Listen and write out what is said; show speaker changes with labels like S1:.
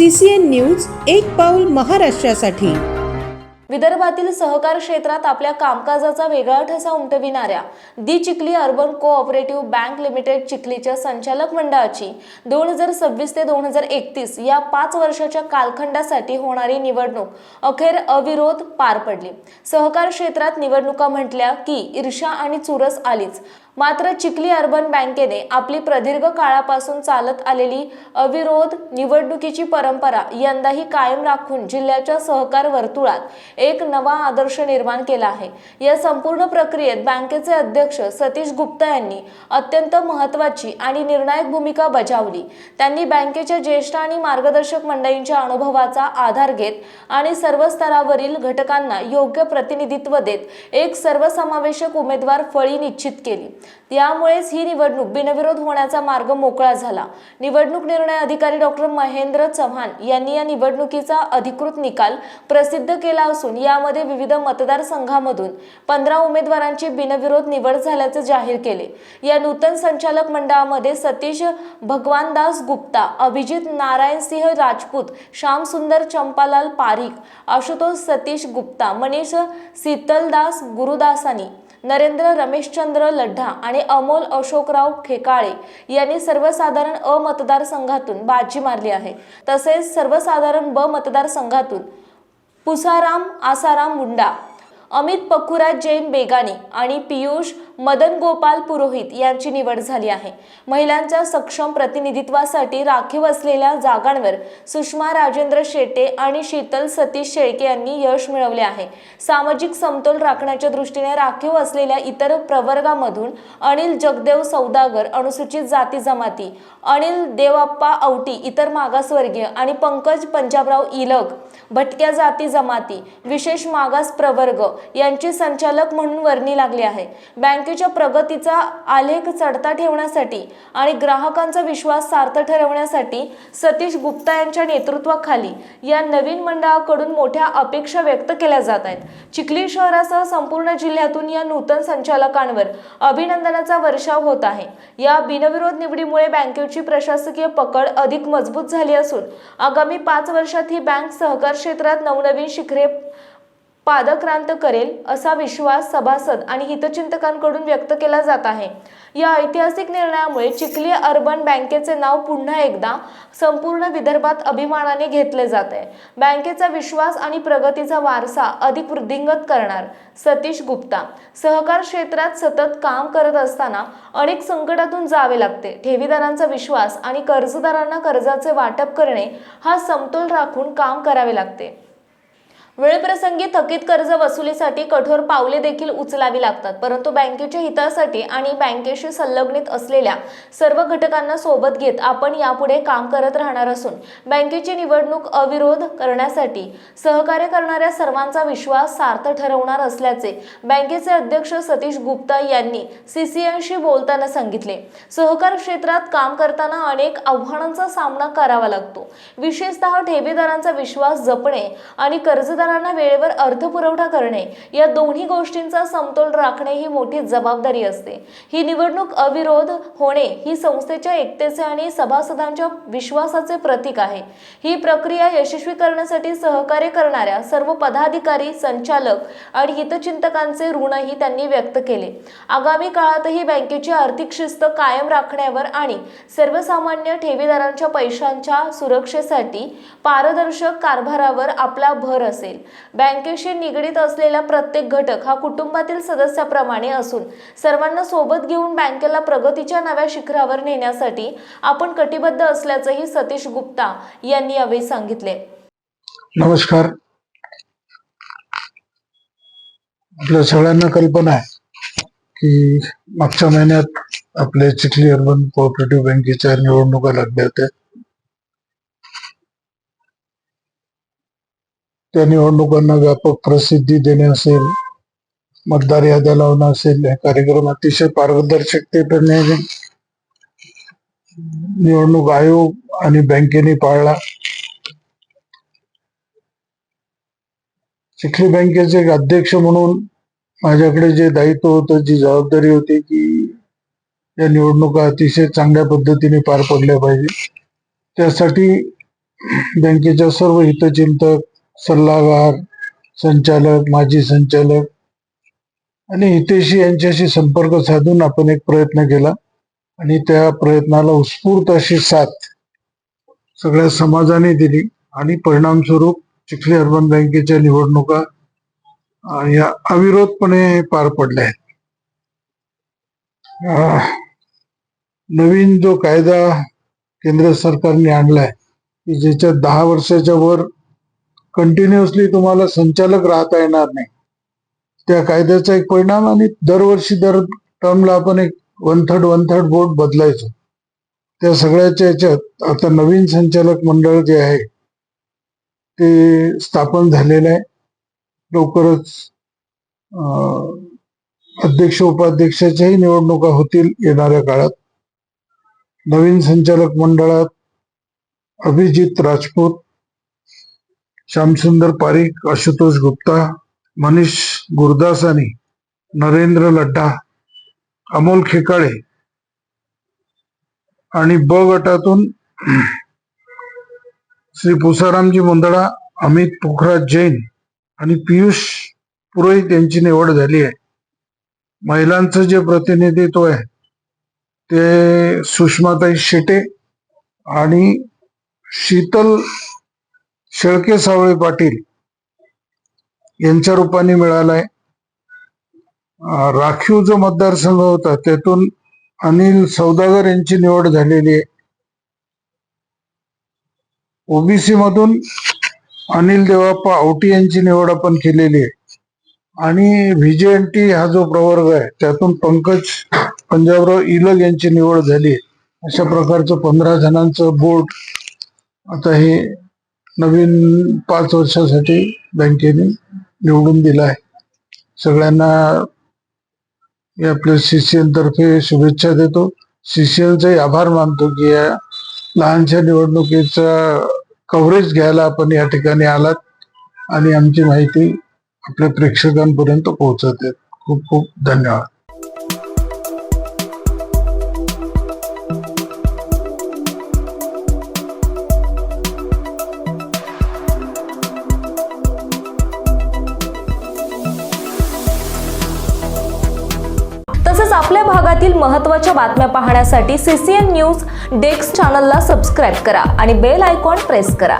S1: CCN news एक पाऊल महाराष्ट्रासाठी।
S2: विदर्भातील सहकार क्षेत्रात आपल्या कामकाजाचा वेगळा ठसा उमटविणाऱ्या the Chikhli urban cooperative bank limited चिखलीच्या संचालक मंडळाची 2026 ते 2031 या 5 वर्षाच्या कालखंडासाठी होणारी निवडणूक अखेर अविरोध पार पडली। सहकार क्षेत्रात निवडणुका म्हटल्या की ईर्ष्या आणि चुरस आलीच, मात्र चिखली अर्बन बँकेने आपली प्रदीर्घ काळापासून चालत आलेली अविरोध निवडणुकीची परंपरा यंदाही कायम राखून जिल्ह्याच्या सहकार वर्तुळात एक नवा आदर्श निर्माण केला आहे। या संपूर्ण प्रक्रियेत बँकेचे अध्यक्ष सतीश गुप्ता यांनी अत्यंत महत्त्वाची आणि निर्णायक भूमिका बजावली। त्यांनी बँकेच्या ज्येष्ठ आणि मार्गदर्शक मंडळींच्या अनुभवाचा आधार घेत आणि सर्व स्तरावरील घटकांना योग्य प्रतिनिधित्व देत एक सर्वसमावेशक उमेदवार फळी निश्चित केली। यामुळेच ही निवडणूक बिनविरोध होण्याचा मार्ग मोकळा झाला। निवडणूक निर्णय अधिकारी डॉक्टर महेंद्र चव्हाण यांनी या निवडणुकीचा अधिकृत निकाल प्रसिद्ध केला असून यामध्ये विविध मतदारसंघांमधून 15 उमेदवारांची बिनविरोध निवड झाल्याचे जाहीर केले। या नूतन संचालक मंडळामध्ये सतीश भगवानदास गुप्ता, अभिजित नारायणसिंह राजपूत, श्याम सुंदर चंपालाल पारिक, आशुतोष सतीश गुप्ता, मनीष शीतलदास गुरुदासानी, नरेंद्र रमेशचंद्र लड्ढा आणि अमोल अशोकराव खेकाळे यांनी सर्वसाधारण अ मतदारसंघातून बाजी मारली आहे। तसेच सर्वसाधारण ब मतदारसंघातून पुसाराम आसाराम मुंडा, अमित पखुराज जैन बेगानी आणि पियुष मदन गोपाल पुरोहित यांची निवड झाली आहे। महिलांच्या सक्षम प्रतिनिधित्वासाठी राखीव असलेल्या जागांवर सुषमा राजेंद्र शेटे आणि शीतल सतीश शेळके यांनी यश मिळवले आहे। सामाजिक समतोल राखण्याच्या दृष्टीने राखीव असलेल्या इतर प्रवर्गामधून अनिल जगदेव सौदागर, अनुसूचित जाती जमाती, अनिल देवाप्पा औटी, इतर मागासवर्गीय आणि पंकज पंजाबराव इलग, भटक्या जाती जमाती, विशेष मागास प्रवर्ग यांची संचालक म्हणून वर्णी लागली आहे। बँकेच्या प्रगतीचा आलेख चढता ठेवण्यासाठी आणि ग्राहकांचा विश्वास सार्थ ठरवण्यासाठी सतीश गुप्ता यांच्या नेतृत्वाखाली या नवीन मंडळाकडून मोठ्या अपेक्षा व्यक्त केल्या जात आहेत। चिखली शहरासह संपूर्ण जिल्ह्यातून या नूतन संचालकांवर अभिनंदनाचा वर्षाव होत आहे। या बिनविरोध निवडीमुळे बँकेची प्रशासकीय पकड अधिक मजबूत झाली असून आगामी 5 वर्षात ही बँक सहकार क्षेत्रात नवनवीन शिखरे पादक्रांत करेल असा विश्वास सभासद आणि हितचिंतकांकडून व्यक्त केला जात आहे। या ऐतिहासिक निर्णयामुळे चिखली अर्बन बँकेचे नाव पुन्हा एकदा संपूर्ण विदर्भात अभिमानाने घेतले जात आहे। बँकेचा विश्वास आणि प्रगतीचा वारसा अधिक वृद्धिंगत करणार सतीश गुप्ता, सहकार क्षेत्रात सतत काम करत असताना अनेक संकटातून जावे लागते। ठेवीदारांचा विश्वास आणि कर्जदारांना कर्जाचे वाटप करणे हा समतोल राखून काम करावे लागते। वेळप्रसंगी थकीत कर्ज वसुलीसाठी कठोर पावले देखील उचलावी लागतात, परंतु बँकेच्या हितासाठी आणि बँकेशी संलग्नित असलेल्या सर्व घटकांना सोबत घेत आपण यापुढे काम करत राहणार असून बँकेची निवडणूक अविरोध करण्यासाठी सहकार्य करणाऱ्या सर्वांचा विश्वास सार्थ ठरवणार असल्याचे बँकेचे अध्यक्ष सतीश गुप्ता यांनी CCNशी बोलताना सांगितले। सहकार क्षेत्रात काम करताना अनेक आव्हानांचा सामना करावा लागतो, विशेषतः ठेवीदारांचा विश्वास जपणे आणि कर्जदार वेळेवर अर्थपुरवठा करणे या दोन्ही गोष्टींचा समतोल राखणे ही मोठी जबाबदारी असते। ही निवडणूक अविरोध होणे ही संस्थेच्या एकतेचे आणि सभासदांच्या विश्वासाचे प्रतीक आहे। ही प्रक्रिया यशस्वी करण्यासाठी सहकार्य करणाऱ्या सर्व पदाधिकारी, संचालक आणि हितचिंतकांचे ऋणही त्यांनी व्यक्त केले। आगामी काळातही बँकेची आर्थिक शिस्त कायम राखण्यावर आणि सर्वसामान्य ठेवीदारांच्या पैशांच्या सुरक्षेसाठी पारदर्शक कारभारावर आपला भर असेल। बँकेशी निगडीत असलेला प्रत्येक घटक हा कुटुंबातील सदस्याप्रमाणे असून सर्वांना सोबत घेऊन बँकेला प्रगतीच्या नव्या शिखरावर नेण्यासाठी आपण कटिबद्ध असल्याचंही सतीश गुप्ता यांनी यावेळी सांगितले।
S3: नमस्कार। आपल्या सगळ्यांना कल्पना आहे की मागच्या महिन्यात आपले चिखली अर्बन कोऑपरेटिव्ह बँकेच्या निवडणुका लागल्या होत्या। त्या निवडणुकांना व्यापक प्रसिद्धी देणे असेल, मतदार याद्या लावणं असेल, हे कार्यक्रम अतिशय पारदर्शकतेने निवडणूक आयोग आणि बँकेने पाळला। चिखली बँकेचे एक अध्यक्ष म्हणून माझ्याकडे जे दायित्व होतं, जी जबाबदारी होती की या निवडणुका अतिशय चांगल्या पद्धतीने पार पडल्या पाहिजे, त्यासाठी बँकेच्या सर्व हितचिंतक, सल्लागार, संचालक, माजी संचालक आणि हितेशी यांच्याशी संपर्क साधून आपण एक प्रयत्न केला आणि त्या प्रयत्नाला उत्स्फूर्त अशी साथ सगळ्या समाजाने दिली आणि परिणामस्वरूप चिखली अर्बन बँकेच्या निवडणुका या अविरोधपणे पार पडल्या आहेत. नवीन जो कायदा केंद्र सरकारने आणलाय की ज्याच्यात 10 वर्षाच्या वर कंटिन्युअसली तुम्हाला संचालक राहता येणार नाही, त्या कायद्याचा एक परिणाम आणि दरवर्षी दर टर्मला आपण एक 1/3 बोर्ड बदलायचो. त्या सगळ्याच्या याच्यात आता नवीन संचालक मंडळ जे आहे ते स्थापन झालेलं आहे. लवकरच अध्यक्ष उपाध्यक्षाच्याही निवडणुका होतील येणाऱ्या काळात. नवीन संचालक मंडळात अभिजित राजपूत, श्यामसुंदर पारिक, आशुतोष गुप्ता, मनीष गुरदासानी, नरेंद्र लड्डा, अमोल खेकाळे आणि ब गटातून श्री पुसारामजी मुंदडा, अमित पुखराज जैन आणि पियुष पुरोहित यांची निवड झाली आहे. महिलांचं जे प्रतिनिधित्व आहे ते सुषमाताई शेटे आणि शीतल शेळके सावळे पाटील यांच्या रूपाने मिळालाय. राखीव जो मतदारसंघ होता त्यातून अनिल सौदागर यांची निवड झालेली आहे. ओबीसी मधून अनिल देवाप्पा औटी यांची निवड आपण केलेली आहे आणि व्हीजेएनटी हा जो प्रवर्ग आहे त्यातून पंकज पंजाबराव इलग यांची निवड झाली आहे. अशा प्रकारचं 15 जणांचं बोर्ड आता हे नवीन 5 वर्षासाठी बँकेने निवडून दिलं आहे. सगळ्यांना आपल्या सीसीएल तर्फे शुभेच्छा देतो. सीसीएलचाही आभार मानतो की या लहानशा निवडणुकीचा कव्हरेज घ्यायला आपण या ठिकाणी आलात आणि आमची माहिती आपल्या प्रेक्षकांपर्यंत पोहोचवते. खूप खूप धन्यवाद.
S2: तसंच आपल्या भागातील महत्त्वाच्या बातम्या पाहण्यासाठी CCN न्यूज डेस्क चॅनलला सबस्क्राईब करा आणि बेल आयकॉन प्रेस करा.